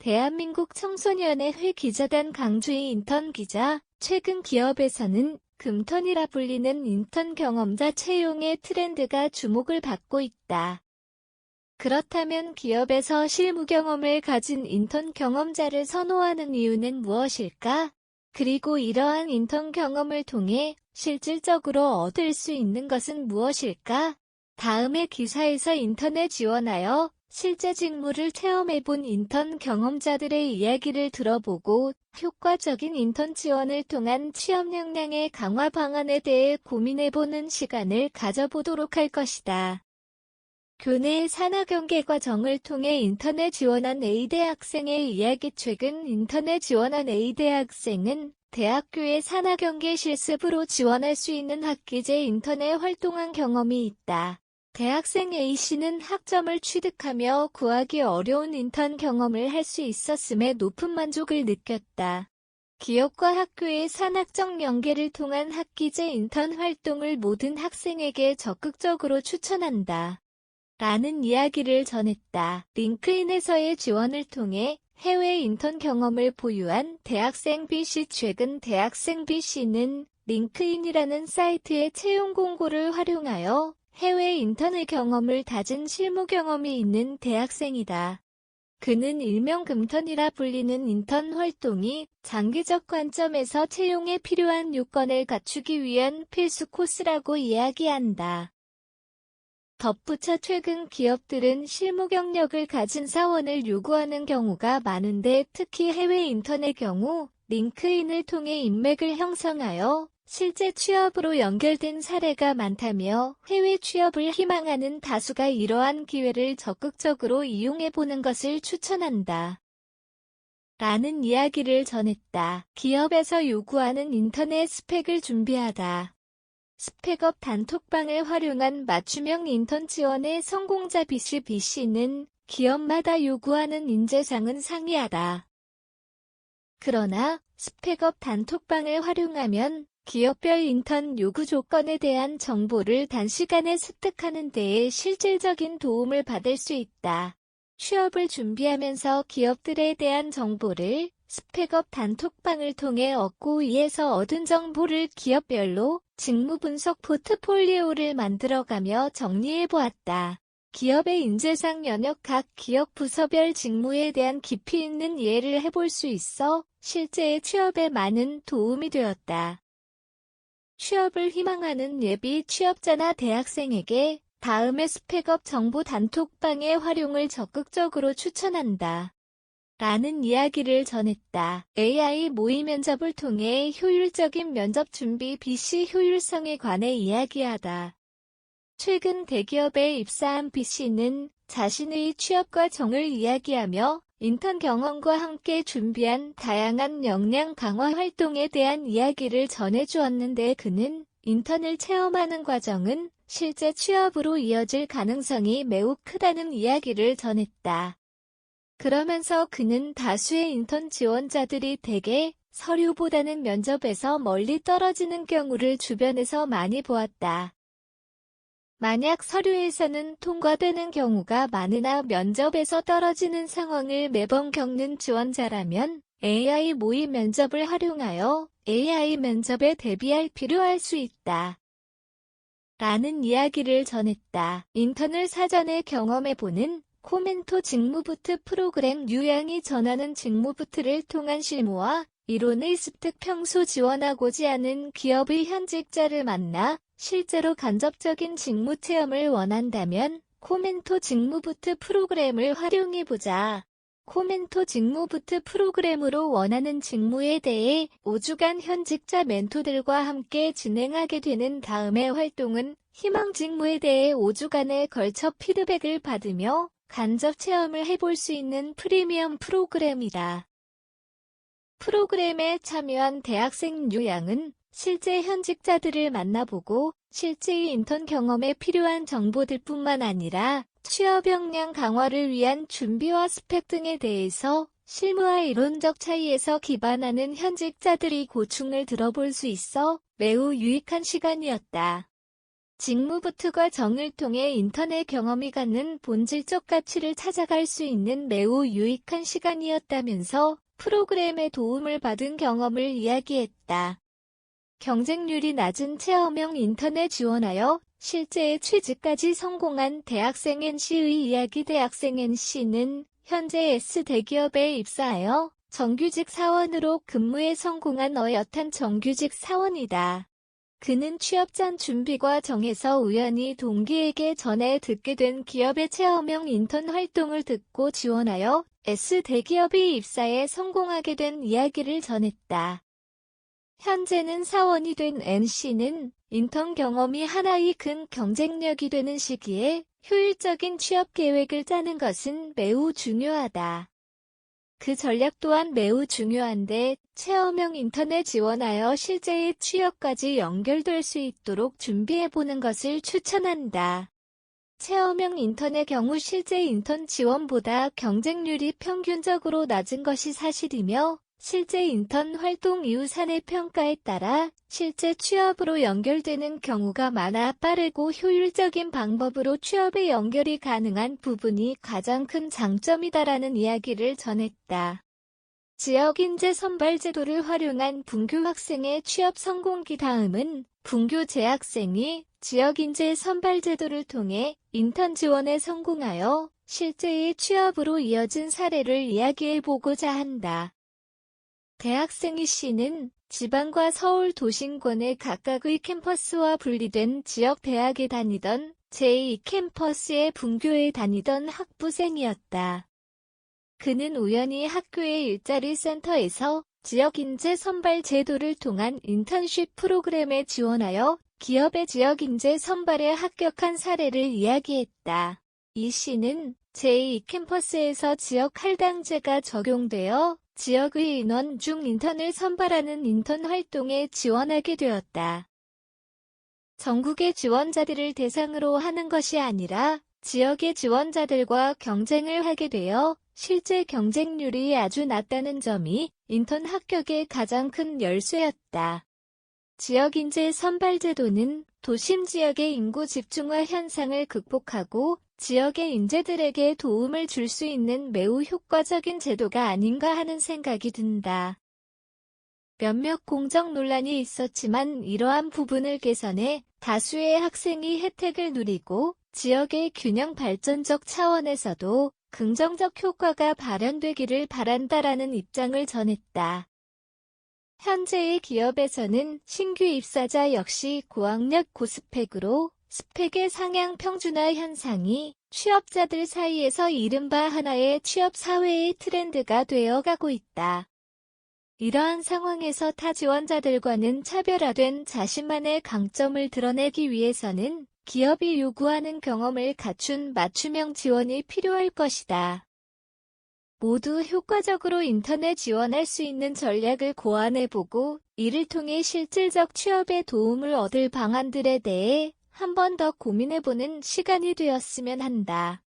대한민국 청소년의 기자단 강주희 인턴 기자, 최근 기업에서는 금턴이라 불리는 인턴 경험자 채용의 트렌드가 주목을 받고 있다. 그렇다면 기업에서 실무 경험을 가진 인턴 경험자를 선호하는 이유는 무엇일까? 그리고 이러한 인턴 경험을 통해 실질적으로 얻을 수 있는 것은 무엇일까? 다음의 기사에서 인턴에 지원하여 실제 직무를 체험해본 인턴 경험자들의 이야기를 들어보고 효과적인 인턴 지원을 통한 취업 역량의 강화 방안에 대해 고민해보는 시간을 가져보도록 할 것이다. 교내의 산학연계 과정을 통해 인턴에 지원한 A대학생의 이야기. 최근 인턴에 지원한 A대학생은 대학교의 산학연계 실습으로 지원할 수 있는 학기제 인턴에 활동한 경험이 있다. 대학생 A씨는 학점을 취득하며 구하기 어려운 인턴 경험을 할 수 있었음에 높은 만족을 느꼈다. 기업과 학교의 산학적 연계를 통한 학기제 인턴 활동을 모든 학생에게 적극적으로 추천한다. 라는 이야기를 전했다. 링크인에서의 지원을 통해 해외 인턴 경험을 보유한 대학생 B씨. 최근 대학생 B씨는 링크인이라는 사이트의 채용 공고를 활용하여 해외 인턴의 경험을 다진 실무 경험이 있는 대학생이다. 그는 일명 금턴이라 불리는 인턴 활동이 장기적 관점에서 채용에 필요한 요건을 갖추기 위한 필수 코스라고 이야기한다. 덧붙여 최근 기업들은 실무 경력을 가진 사원을 요구하는 경우가 많은데 특히 해외 인턴의 경우 링크인을 통해 인맥을 형성하여 실제 취업으로 연결된 사례가 많다며 해외 취업을 희망하는 다수가 이러한 기회를 적극적으로 이용해보는 것을 추천한다. 라는 이야기를 전했다. 기업에서 요구하는 인턴의 스펙을 준비하다. 스펙업 단톡방을 활용한 맞춤형 인턴 지원의 성공자 B씨는 기업마다 요구하는 인재상은 상이하다. 그러나 스펙업 단톡방을 활용하면 기업별 인턴 요구 조건에 대한 정보를 단시간에 습득하는 데에 실질적인 도움을 받을 수 있다. 취업을 준비하면서 기업들에 대한 정보를 스펙업 단톡방을 통해 얻고 이에서 얻은 정보를 기업별로 직무 분석 포트폴리오를 만들어가며 정리해보았다. 기업의 인재상 영역 각 기업 부서별 직무에 대한 깊이 있는 이해를 해볼 수 있어 실제의 취업에 많은 도움이 되었다. 취업을 희망하는 예비 취업자나 대학생에게 다음의 스펙업 정보 단톡방의 활용을 적극적으로 추천한다. 라는 이야기를 전했다. AI 모의 면접을 통해 효율적인 면접 준비. B씨 효율성에 관해 이야기하다. 최근 대기업에 입사한 B씨는 자신의 취업 과정을 이야기하며 인턴 경험과 함께 준비한 다양한 역량 강화 활동에 대한 이야기를 전해주었는데 그는 인턴을 체험하는 과정은 실제 취업으로 이어질 가능성이 매우 크다는 이야기를 전했다. 그러면서 그는 다수의 인턴 지원자들이 대개 서류보다는 면접에서 멀리 떨어지는 경우를 주변에서 많이 보았다. 만약 서류에서는 통과되는 경우가 많으나 면접에서 떨어지는 상황을 매번 겪는 지원자라면 AI 모의 면접을 활용하여 AI 면접에 대비할 필요할 수 있다. 라는 이야기를 전했다. 인턴을 사전에 경험해보는 코멘토 직무부트 프로그램. 유양이 전하는 직무부트를 통한 실무와 이론의 습득. 평소 지원하고자 하는 기업의 현직자를 만나 실제로 간접적인 직무 체험을 원한다면 코멘토 직무부트 프로그램을 활용해보자. 코멘토 직무부트 프로그램으로 원하는 직무에 대해 5주간 현직자 멘토들과 함께 진행하게 되는 다음의 활동은 희망 직무에 대해 5주간에 걸쳐 피드백을 받으며 간접 체험을 해볼 수 있는 프리미엄 프로그램이다. 프로그램에 참여한 대학생 유양은 실제 현직자들을 만나보고 실제의 인턴 경험에 필요한 정보들뿐만 아니라 취업 역량 강화를 위한 준비와 스펙 등에 대해서 실무와 이론적 차이에서 기반하는 현직자들이 고충을 들어볼 수 있어 매우 유익한 시간이었다. 직무부투과 정을 통해 인턴의 경험이 갖는 본질적 가치를 찾아갈 수 있는 매우 유익한 시간이었다면서 프로그램의 도움을 받은 경험을 이야기했다. 경쟁률이 낮은 체험형 인턴에 지원하여 실제 취직까지 성공한 대학생 NC의 이야기. 대학생 NC는 현재 S 대기업에 입사하여 정규직 사원으로 근무에 성공한 어엿한 정규직 사원이다. 그는 취업 전 준비과 정에서 우연히 동기에게 전해 듣게 된 기업의 체험형 인턴 활동을 듣고 지원하여 S 대기업이 입사에 성공하게 된 이야기를 전했다. 현재는 사원이 된 NC는 인턴 경험이 하나의 큰 경쟁력이 되는 시기에 효율적인 취업 계획을 짜는 것은 매우 중요하다. 그 전략 또한 매우 중요한데 체험형 인턴에 지원하여 실제의 취업까지 연결될 수 있도록 준비해보는 것을 추천한다. 체험형 인턴의 경우 실제 인턴 지원보다 경쟁률이 평균적으로 낮은 것이 사실이며 실제 인턴 활동 이후 사내 평가에 따라 실제 취업으로 연결되는 경우가 많아 빠르고 효율적인 방법으로 취업에 연결이 가능한 부분이 가장 큰 장점이다라는 이야기를 전했다. 지역인재 선발 제도를 활용한 분교 학생의 취업 성공기. 다음은 분교 재학생이 지역인재 선발 제도를 통해 인턴 지원에 성공하여 실제의 취업으로 이어진 사례를 이야기해보고자 한다. 대학생 이 씨는 지방과 서울 도심권의 각각의 캠퍼스와 분리된 지역 대학에 다니던 제2캠퍼스의 분교에 다니던 학부생이었다. 그는 우연히 학교의 일자리 센터에서 지역인재 선발 제도를 통한 인턴십 프로그램에 지원하여 기업의 지역인재 선발에 합격한 사례를 이야기했다. 이 씨는 제2캠퍼스에서 지역 할당제가 적용되어 지역의 인원 중 인턴을 선발하는 인턴 활동에 지원하게 되었다. 전국의 지원자들을 대상으로 하는 것이 아니라 지역의 지원자들과 경쟁을 하게 되어 실제 경쟁률이 아주 낮다는 점이 인턴 합격의 가장 큰 열쇠였다. 지역인재 선발 제도는 도심 지역의 인구 집중화 현상을 극복하고 지역의 인재들에게 도움을 줄 수 있는 매우 효과적인 제도가 아닌가 하는 생각이 든다. 몇몇 공적 논란이 있었지만 이러한 부분을 개선해 다수의 학생이 혜택을 누리고 지역의 균형 발전적 차원에서도 긍정적 효과가 발현되기를 바란다라는 입장을 전했다. 현재의 기업에서는 신규 입사자 역시 고학력 고스펙으로 스펙의 상향 평준화 현상이 취업자들 사이에서 이른바 하나의 취업 사회의 트렌드가 되어가고 있다. 이러한 상황에서 타 지원자들과는 차별화된 자신만의 강점을 드러내기 위해서는 기업이 요구하는 경험을 갖춘 맞춤형 지원이 필요할 것이다. 모두 효과적으로 인턴에 지원할 수 있는 전략을 고안해보고 이를 통해 실질적 취업에 도움을 얻을 방안들에 대해 한 번 더 고민해보는 시간이 되었으면 한다.